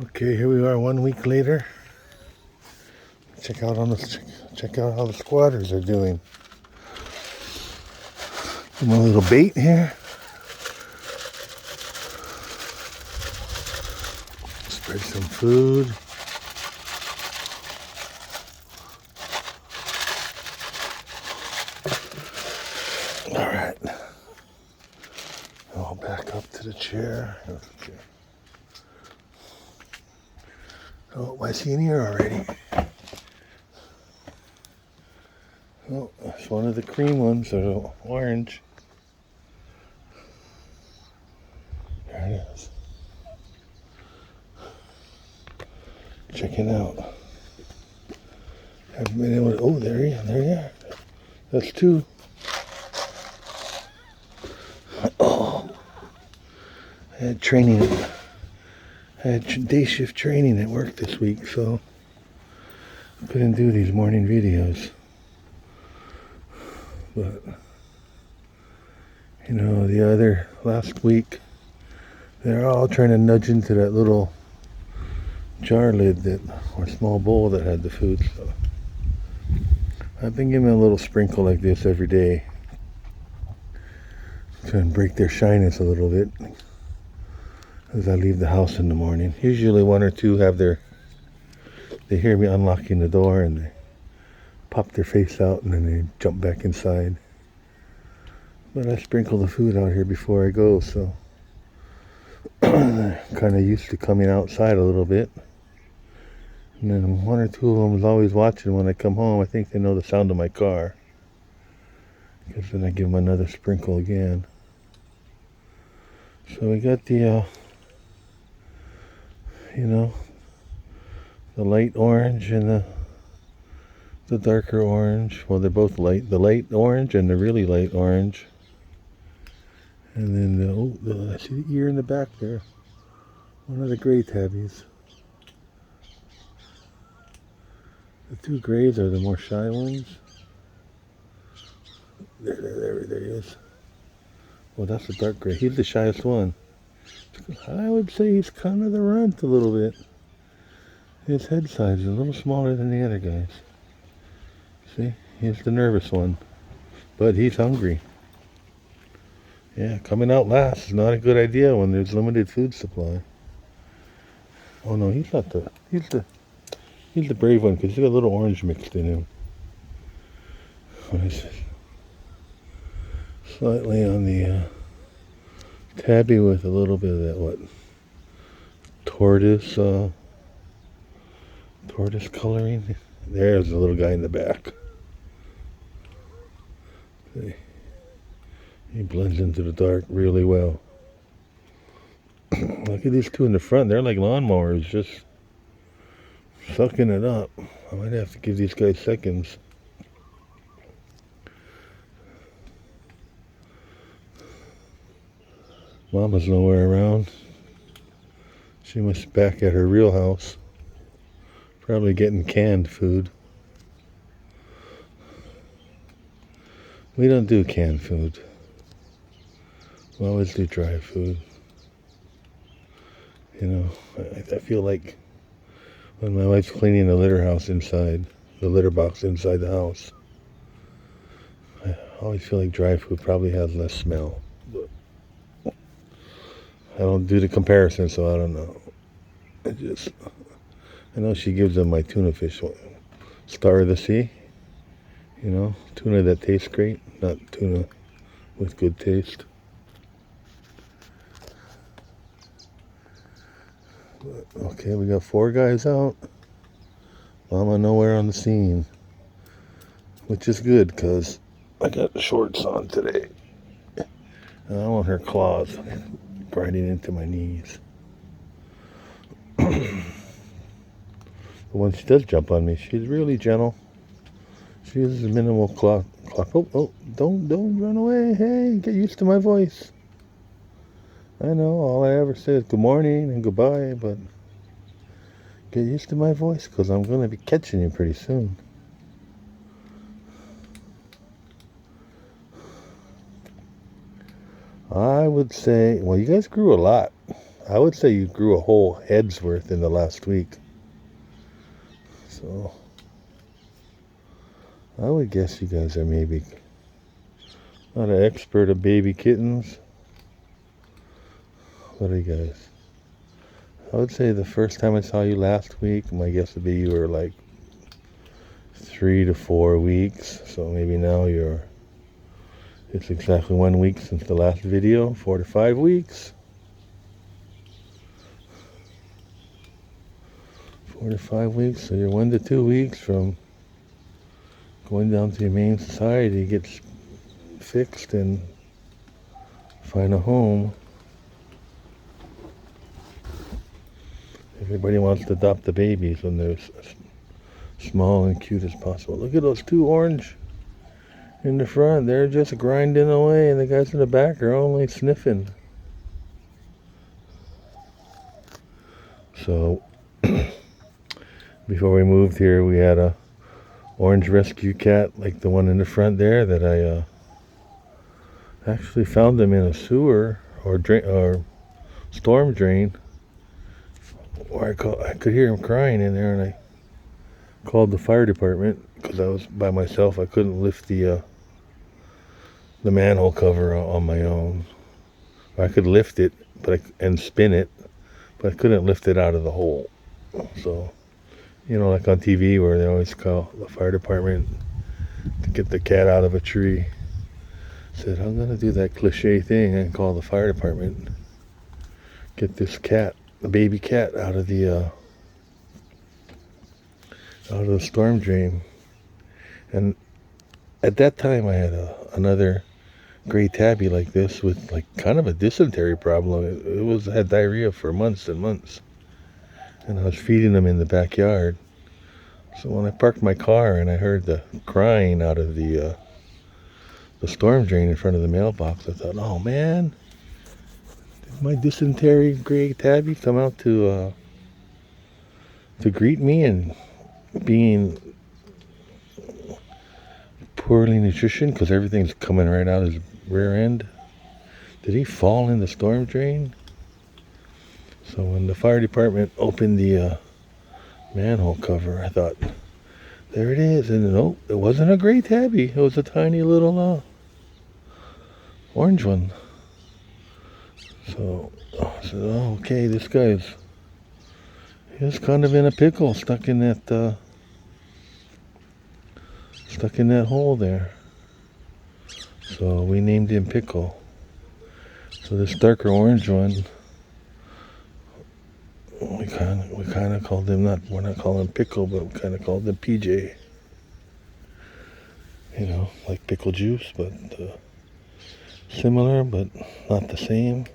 Okay, here we are 1 week later. Check out how the squatters are doing. Give them a little bait here. Spread some food. All right. I'll back up to the chair. Oh, I see an ear already. Oh, it's one of the cream ones, or orange. There it is. Check it out. Haven't been able to. Oh, there you are. That's two. Oh, I had training. I had day shift training at work this week, so I couldn't do these morning videos. But, you know, last week, they're all trying to nudge into that little jar lid or small bowl that had the food. So I've been giving them a little sprinkle like this every day, trying to break their shyness a little bit as I leave the house in the morning. Usually one or two they hear me unlocking the door and they pop their face out and then they jump back inside. But I sprinkle the food out here before I go, so they're kind of used to coming outside a little bit. And then one or two of them is always watching when I come home. I think they know the sound of my car, because then I give them another sprinkle again. So we got the the light orange and the darker orange. Well, they're both light. The light orange and the really light orange. And then I see the ear in the back there. One of the gray tabbies. The two grays are the more shy ones. There he is. Well, that's the dark gray. He's the shyest one. I would say he's kind of the runt a little bit. His head size is a little smaller than the other guys. See, he's the nervous one. But he's hungry. Yeah, coming out last is not a good idea when there's limited food supply. Oh no, he's not he's the brave one, because he's got a little orange mixed in him. What is this? Slightly on the tabby with a little bit of that, tortoise coloring. There's the little guy in the back. See? He blends into the dark really well. Look at these two in the front. They're like lawnmowers, just sucking it up. I might have to give these guys seconds. Mama's nowhere around. She must be back at her real house. Probably getting canned food. We don't do canned food. We always do dry food. You know, I feel like when my wife's cleaning the litter box inside the house, I always feel like dry food probably has less smell. But I don't do the comparison, so I don't know. I know she gives them my tuna fish one. Star of the sea. You know, tuna that tastes great, not tuna with good taste. Okay, we got 4 guys out. Mama nowhere on the scene, which is good because I got the shorts on today. And I don't want her claws grinding into my knees. But when she does jump on me, she's really gentle. She uses a minimal claw. Oh, don't run away. Hey, get used to my voice. I know, all I ever say is good morning and goodbye, but get used to my voice, because I'm going to be catching you pretty soon. I would say, well, you guys grew a lot. I would say you grew a whole head's worth in the last week. So I would guess you guys are maybe not an expert of baby kittens. What are you guys? I would say the first time I saw you last week, my guess would be you were like 3 to 4 weeks. So maybe now it's exactly 1 week since the last video, 4 to 5 weeks. 4 to 5 weeks, so you're 1 to 2 weeks from going down to Humane Society to get fixed and find a home. Everybody wants to adopt the babies when they're as small and cute as possible. Look at those 2 orange in the front. They're just grinding away, and the guys in the back are only sniffing. So before we moved here, we had a orange rescue cat like the one in the front there that I actually found them in a sewer or storm drain, where I could hear him crying in there, and I called the fire department because I was by myself. I couldn't lift the manhole cover on my own. I could lift it and spin it, but I couldn't lift it out of the hole. So, like on TV where they always call the fire department to get the cat out of a tree. I said, I'm going to do that cliche thing and call the fire department. Get this cat, the baby cat, out of the storm drain. And at that time I had another gray tabby like this with like kind of a dysentery problem. It had diarrhea for months and months. And I was feeding them in the backyard. So when I parked my car and I heard the crying out of the storm drain in front of the mailbox, I thought, oh man, did my dysentery gray tabby come out to greet me, and being poorly nutritioned because everything's coming right out his rear end? Did he fall in the storm drain? So when the fire department opened the manhole cover, I thought, there it is. And nope, it wasn't a gray tabby. It was a tiny little orange one. So I said, oh, okay, this guy's kind of in a pickle, stuck in that hole there. So we named him Pickle. So this darker orange one, we kind of called him, we're not calling him Pickle, but we kind of called him PJ. Like pickle juice, but similar, but not the same.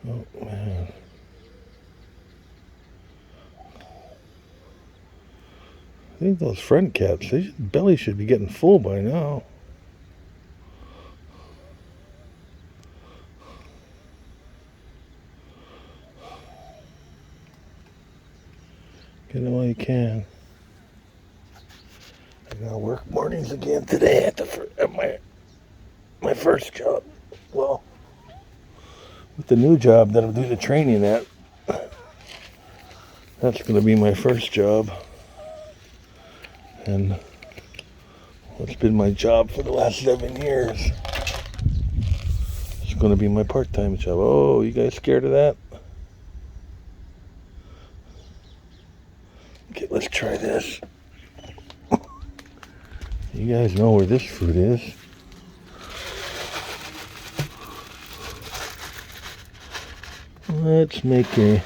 Oh man. I think those front cats, belly should be getting full by now. Get them while you can. I gotta work mornings again today at my first job. Well, with the new job that I'm doing the training at, that's gonna be my first job. And it's been my job for the last 7 years. It's gonna be my part-time job. Oh, you guys scared of that? Okay, let's try this. You guys know where this food is. Let's make a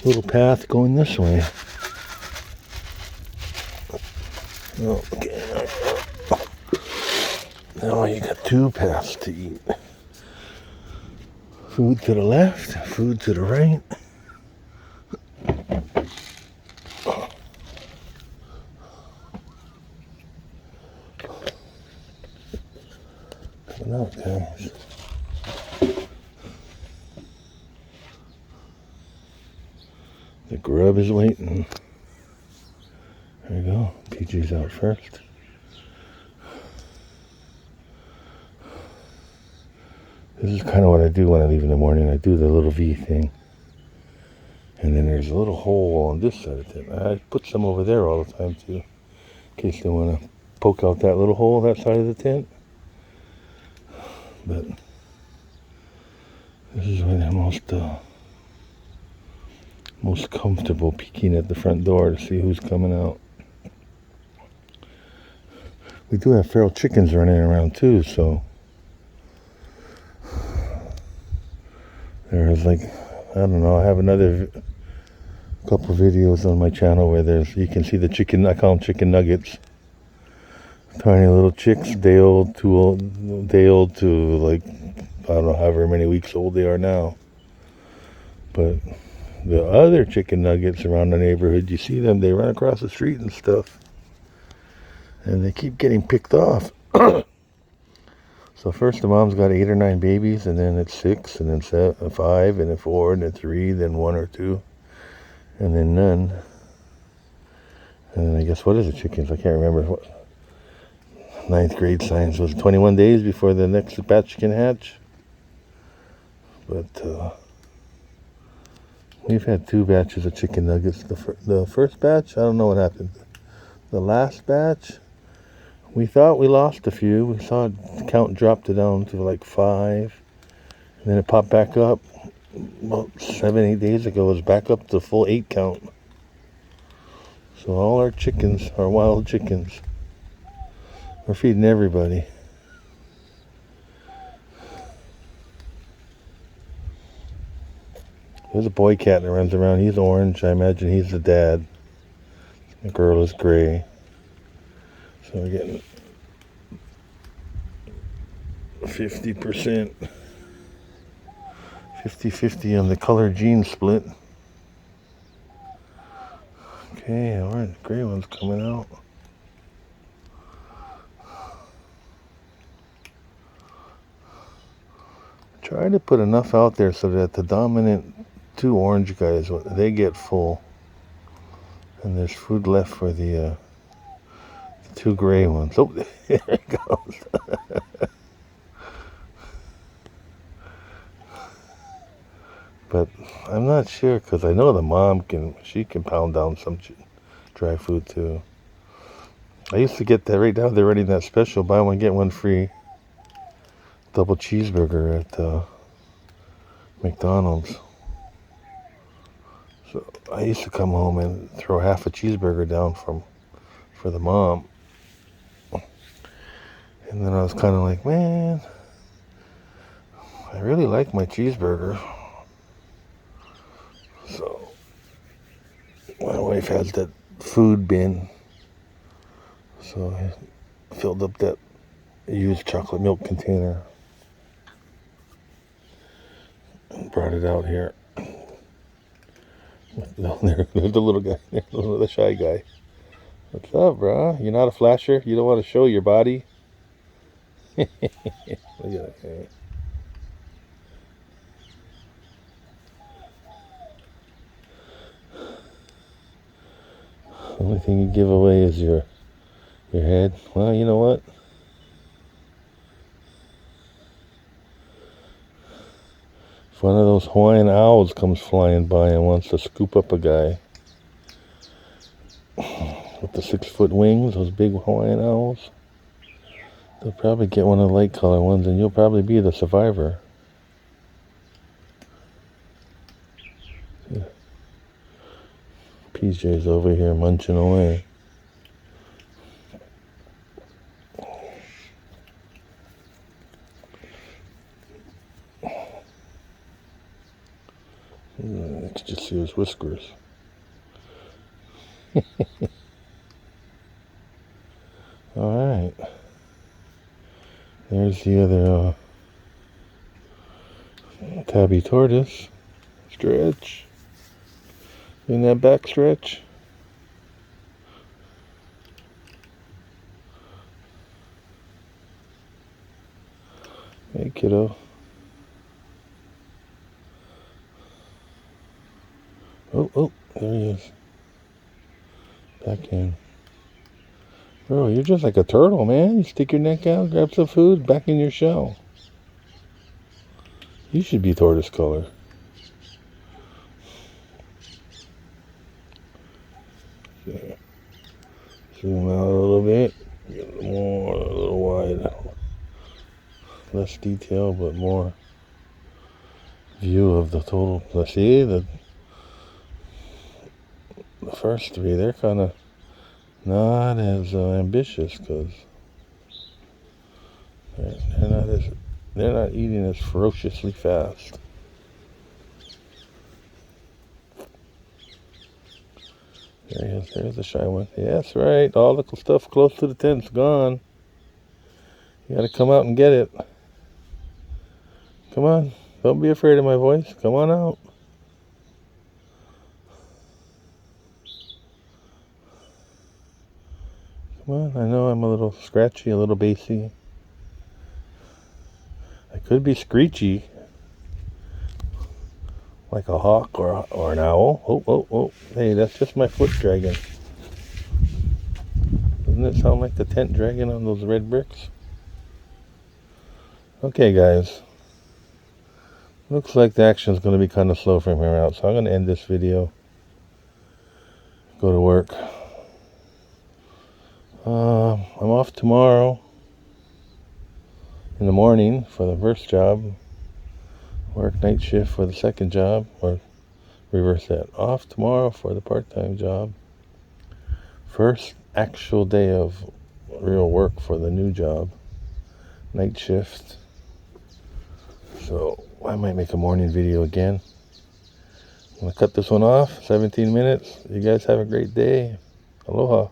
little path going this way. Okay. Now you got 2 paths to eat. Food to the left, food to the right. Coming out, guys. The grub is waiting. There you go. PJ's out first. This is kind of what I do when I leave in the morning. I do the little V thing. And then there's a little hole on this side of it. I put some over there all the time too, in case they want to poke out that little hole, that side of the tent. But this is when I'm most comfortable peeking at the front door to see who's coming out. We do have feral chickens running around too, so there's like, I don't know, I have another couple videos on my channel where you can see the chicken, I call them chicken nuggets. Tiny little chicks, day old to like, I don't know, however many weeks old they are now. But the other chicken nuggets around the neighborhood, you see them, they run across the street and stuff. And they keep getting picked off. So first the mom's got 8 or 9 babies, and then it's 6, and then 7, 5, and then 4, and then 3, then 1 or 2, and then none. And then I guess, what is the chickens? I can't remember. What 9th grade science was 21 days before the next batch can hatch. But we've had 2 batches of chicken nuggets. The first batch, I don't know what happened. The last batch, we thought we lost a few. We saw the count dropped it down to like 5. And then it popped back up. About 7, 8 days ago, it was back up to full 8 count. So all our chickens are wild chickens. We're feeding everybody. There's a boy cat that runs around. He's orange. I imagine he's the dad. The girl is gray. So we're getting 50%. 50-50 on the color gene split. Okay, alright, the gray one's coming out. Try to put enough out there so that the dominant 2 orange guys, they get full. And there's food left for the 2 gray ones. Oh, there it goes. But I'm not sure, because I know the mom she can pound down some dry food too. I used to get that right now. They're running that special, buy one get one free double cheeseburger at McDonald's. So I used to come home and throw half a cheeseburger down for the mom. And then I was kind of like, man, I really like my cheeseburger. So my wife has that food bin. So I filled up that used chocolate milk container and brought it out here. No, there's the little guy, the shy guy. What's up, bro? You're not a flasher? You don't want to show your body? Look at that guy. The only thing you give away is your head. Well, you know what? If one of those Hawaiian owls comes flying by and wants to scoop up a guy with the 6-foot wings, those big Hawaiian owls, they'll probably get one of the light color ones and you'll probably be the survivor. Yeah. PJ's over here munching away. I can just see his whiskers. Alright. There's the other tabby tortoise. Stretch. In that back stretch. Hey, kiddo. Oh, there he is. Back in. Bro, you're just like a turtle, man. You stick your neck out, grab some food, back in your shell. He should be tortoise color. Okay. Zoom out a little bit. Get a little wide. Less detail, but more view of the total. Let's see the first three. They're kind of not as ambitious because they're not eating as ferociously fast. There he is. There's the shy one. Yeah, that's right. All the stuff close to the tent's gone. You gotta come out and get it. Come on. Don't be afraid of my voice. Come on out. Come on. I know I'm a little scratchy, a little bassy. I could be screechy. Like a hawk or an owl. Oh. Hey, that's just my foot dragging. Doesn't it sound like the tent dragging on those red bricks? Okay, guys. Looks like the action is going to be kind of slow from here out. So I'm going to end this video. Go to work. I'm off tomorrow in the morning for the first job. Work night shift for the second job, or reverse that. Off tomorrow for the part-time job. First actual day of real work for the new job. Night shift. So I might make a morning video again. I'm going to cut this one off. 17 minutes. You guys have a great day. Aloha.